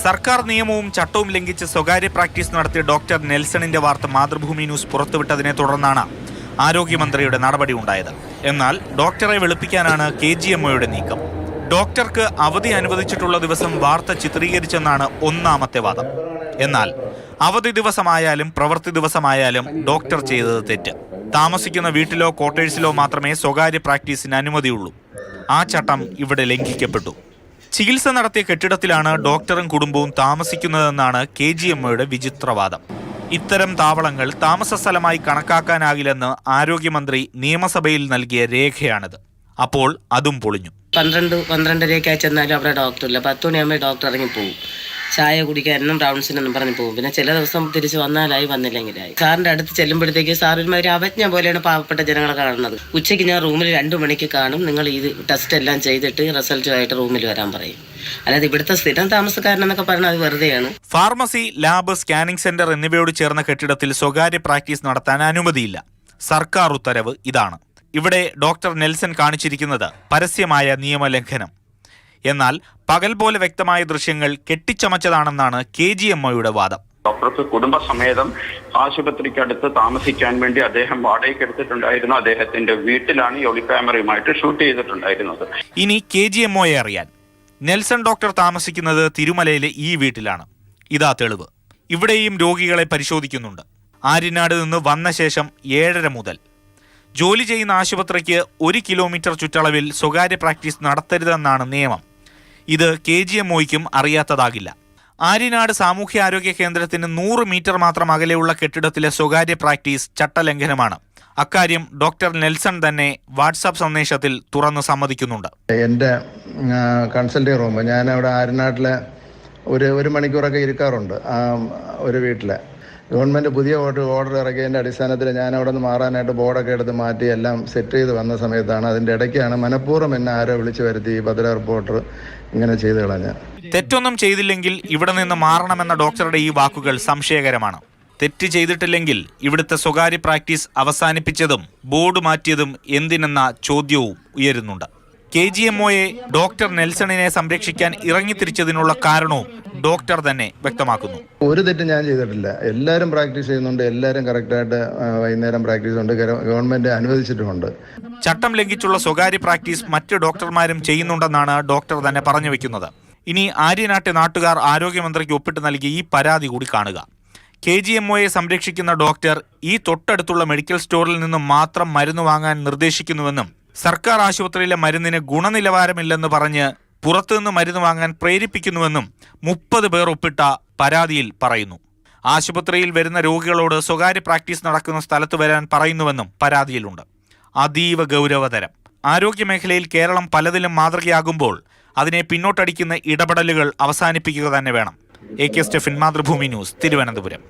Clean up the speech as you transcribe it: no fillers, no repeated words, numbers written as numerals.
സർക്കാർ നിയമവും ചട്ടവും ലംഘിച്ച് സ്വകാര്യ പ്രാക്ടീസ് നടത്തിയ ഡോക്ടർ നെൽസണിന്റെ വാർത്ത മാതൃഭൂമി ന്യൂസ് പുറത്തുവിട്ടതിനെ തുടർന്നാണ് ആരോഗ്യമന്ത്രിയുടെ നടപടി ഉണ്ടായത്. എന്നാൽ ഡോക്ടറെ വെളുപ്പിക്കാനാണ് KGMOയുടെ നീക്കം. ഡോക്ടർക്ക് അവധി അനുവദിച്ചിട്ടുള്ള ദിവസം വാർത്ത ചിത്രീകരിച്ചെന്നാണ് ഒന്നാമത്തെ വാദം. എന്നാൽ അവധി ദിവസമായാലും പ്രവൃത്തി ദിവസമായാലും ഡോക്ടർ ചെയ്തത് തെറ്റ്. താമസിക്കുന്ന വീട്ടിലോ ക്വാർട്ടേഴ്സിലോ മാത്രമേ സ്വകാര്യ പ്രാക്ടീസിന് അനുമതിയുള്ളൂ. ആ ചട്ടം ഇവിടെ ലംഘിക്കപ്പെട്ടു. ചികിത്സ നടത്തിയ കെട്ടിടത്തിലാണ് ഡോക്ടറും കുടുംബവും താമസിക്കുന്നതെന്നാണ് KGMOയുടെ വിചിത്രവാദം. ഇത്തരം താവളങ്ങൾ താമസ സ്ഥലമായി കണക്കാക്കാനാകില്ലെന്ന് ആരോഗ്യമന്ത്രി നിയമസഭയിൽ നൽകിയ രേഖയാണിത്. അപ്പോൾ അതും പൊളിഞ്ഞു. 12-12:30 ചെന്നാലും അവിടെ ഡോക്ടറില്ല. 10 മണിയാകുമ്പോൾ ഡോക്ടർ ഇറങ്ങി പോകും. ചായ കുടിക്കാനും റൗണ്ട്സിനൊന്നും പറഞ്ഞ് പോകും. പിന്നെ ചില ദിവസം തിരിച്ച് വന്നാലായി, വന്നില്ലെങ്കിലായി. സാറിൻ്റെ അടുത്ത് ചെല്ലുമ്പോഴത്തേക്ക് സാറിന്മാർ അവജ്ഞ പോലെയാണ് പാവപ്പെട്ട ജനങ്ങളെ കാണുന്നത്. ഉച്ചയ്ക്ക് ഞാൻ റൂമിൽ 2 മണിക്ക് കാണും. നിങ്ങൾ ഇത് ടെസ്റ്റ് എല്ലാം ചെയ്തിട്ട് റിസൾട്ടുമായിട്ട് റൂമിൽ വരാൻ പറയും. അല്ലാതെ ഇവിടുത്തെ സ്ഥിരം താമസക്കാരനെന്നൊക്കെ പറഞ്ഞാൽ അത് വെറുതെയാണ്. ഫാർമസി, ലാബ്, സ്കാനിംഗ് സെന്റർ എന്നിവയോട് ചേർന്ന കെട്ടിടത്തിൽ സ്വകാര്യ പ്രാക്ടീസ് നടത്താൻ അനുമതിയില്ല. സർക്കാർ ഉത്തരവ് ഇതാണ്. ഇവിടെ ഡോക്ടർ നെൽസൺ കാണിച്ചിരിക്കുന്നത് പരസ്യമായ നിയമലംഘനം. എന്നാൽ പകൽ പോലെ വ്യക്തമായ ദൃശ്യങ്ങൾ കെട്ടിച്ചമച്ചതാണെന്നാണ് KGMOയുടെ വാദം. ഡോക്ടർക്ക് കുടുംബസമേതം ആശുപത്രിക്കടുത്ത് താമസിക്കാൻ വേണ്ടി അദ്ദേഹം വാടകയ്ക്ക് എടുത്തിട്ടുണ്ടായിരുന്നു. അദ്ദേഹത്തിന്റെ വീട്ടിലാണ് ഈ ഒളിക്യാമറയുമായിട്ട് ഷൂട്ട് ചെയ്തിട്ടുണ്ടായിരുന്നത്. ഇനി KGMOയെ അറിയാൻ. നെൽസൺ ഡോക്ടർ താമസിക്കുന്നത് തിരുമലയിലെ ഈ വീട്ടിലാണ്. ഇതാ തെളിവ്. ഇവിടെയും രോഗികളെ പരിശോധിക്കുന്നുണ്ട്. ആര്യനാട് നിന്ന് വന്ന ശേഷം 7:30 മുതൽ. ജോലി ചെയ്യുന്ന ആശുപത്രിക്ക് 1 കിലോമീറ്റർ ചുറ്റളവിൽ സ്വകാര്യ പ്രാക്ടീസ് നടത്തരുതെന്നാണ് നിയമം. ഇത് KGMOയ്ക്കും അറിയാത്തതാകില്ല. ആര്യനാട് സാമൂഹ്യാരോഗ്യ കേന്ദ്രത്തിന് 100 മീറ്റർ മാത്രം അകലെയുള്ള കെട്ടിടത്തിലെ സ്വകാര്യ പ്രാക്ടീസ് ചട്ടലംഘനമാണ്. അക്കാര്യം ഡോക്ടർ നെൽസൺ തന്നെ വാട്സാപ്പ് സന്ദേശത്തിൽ തുറന്ന് സമ്മതിക്കുന്നുണ്ട്. എൻ്റെ കൺസൾട്ടിങ് റൂം ഞാൻ അവിടെ ആര്യനാട്ടിലെ ഒരു മണിക്കൂറൊക്കെ ഇരിക്കാറുണ്ട്. ഒരു വീട്ടിലെ ഗവൺമെൻറ് പുതിയ ഓർഡർ ഇറക്കിയതിൻ്റെ അടിസ്ഥാനത്തിൽ ഞാൻ അവിടെ നിന്ന് മാറാനായിട്ട് ബോർഡൊക്കെ എടുത്ത് മാറ്റി എല്ലാം സെറ്റ് ചെയ്ത് വന്ന സമയത്താണ് അതിൻ്റെ ഇടയ്ക്കാണ് മനഃപൂർവ്വം എന്നെ ആരോ വിളിച്ചു വരുത്തി ഭദ്ര റിപ്പോർട്ടർ ഇങ്ങനെ ചെയ്തു കളഞ്ഞ. തെറ്റൊന്നും ചെയ്തില്ലെങ്കിൽ ഇവിടെ നിന്ന് മാറണമെന്ന ഡോക്ടറുടെ ഈ വാക്കുകൾ സംശയകരമാണ്. തെറ്റ് ചെയ്തിട്ടില്ലെങ്കിൽ ഇവിടുത്തെ സ്വകാര്യ പ്രാക്ടീസ് അവസാനിപ്പിച്ചതും ബോർഡ് മാറ്റിയതും എന്തിനെന്ന ചോദ്യവും ഉയരുന്നുണ്ട്. KGMOയെ ഡോക്ടർ നെൽസണിനെ സംരക്ഷിക്കാൻ ഇറങ്ങിത്തിരിച്ചതിനുള്ള കാരണവും ഡോക്ടർ തന്നെ വ്യക്തമാക്കുന്നു. ഒരു തെറ്റും ഞാൻ ചെയ്തിട്ടില്ല. എല്ലാവരും പ്രാക്ടീസ് ചെയ്യുന്നുണ്ട്. എല്ലാവരും കറക്റ്റായിട്ട് വൈകുന്നേരം പ്രാക്ടീസ് ഉണ്ട്. ഗവൺമെന്റ് അനുവദിച്ചിട്ടുമുണ്ട്. ചട്ടം ലംഘിച്ചുള്ള സ്വകാര്യ പ്രാക്ടീസ് മറ്റ് ഡോക്ടർമാരും ചെയ്യുന്നുണ്ടെന്നാണ് ഡോക്ടർ തന്നെ പറഞ്ഞു വെക്കുന്നത്. ഇനി ആര്യനാട്ടെ നാട്ടുകാർ ആരോഗ്യമന്ത്രിക്ക് ഒപ്പിട്ട് നൽകി ഈ പരാതി കൂടി കാണുക. KGMOയെ സംരക്ഷിക്കുന്ന ഡോക്ടർ ഈ തൊട്ടടുത്തുള്ള മെഡിക്കൽ സ്റ്റോറിൽ നിന്നും മാത്രം മരുന്ന് വാങ്ങാൻ നിർദ്ദേശിക്കുന്നുവെന്നും സർക്കാർ ആശുപത്രിയിലെ മരുന്നിന് ഗുണനിലവാരമില്ലെന്ന് പറഞ്ഞ് പുറത്തുനിന്ന് മരുന്ന് വാങ്ങാൻ പ്രേരിപ്പിക്കുന്നുവെന്നും 30 പേർ ഒപ്പിട്ട പരാതിയിൽ പറയുന്നു. ആശുപത്രിയിൽ വരുന്ന രോഗികളോട് സ്വകാര്യ പ്രാക്ടീസ് നടക്കുന്ന സ്ഥലത്ത് വരാൻ പറയുന്നുവെന്നും പരാതിയിലുണ്ട്. അതീവ ഗൗരവതരം. ആരോഗ്യമേഖലയിൽ കേരളം പലതിലും മാതൃകയാകുമ്പോൾ അതിനെ പിന്നോട്ടടിക്കുന്ന ഇടപെടലുകൾ അവസാനിപ്പിക്കുക തന്നെ വേണം. AK Stephin, Mathrubhumi news, Thiruvananthapuram.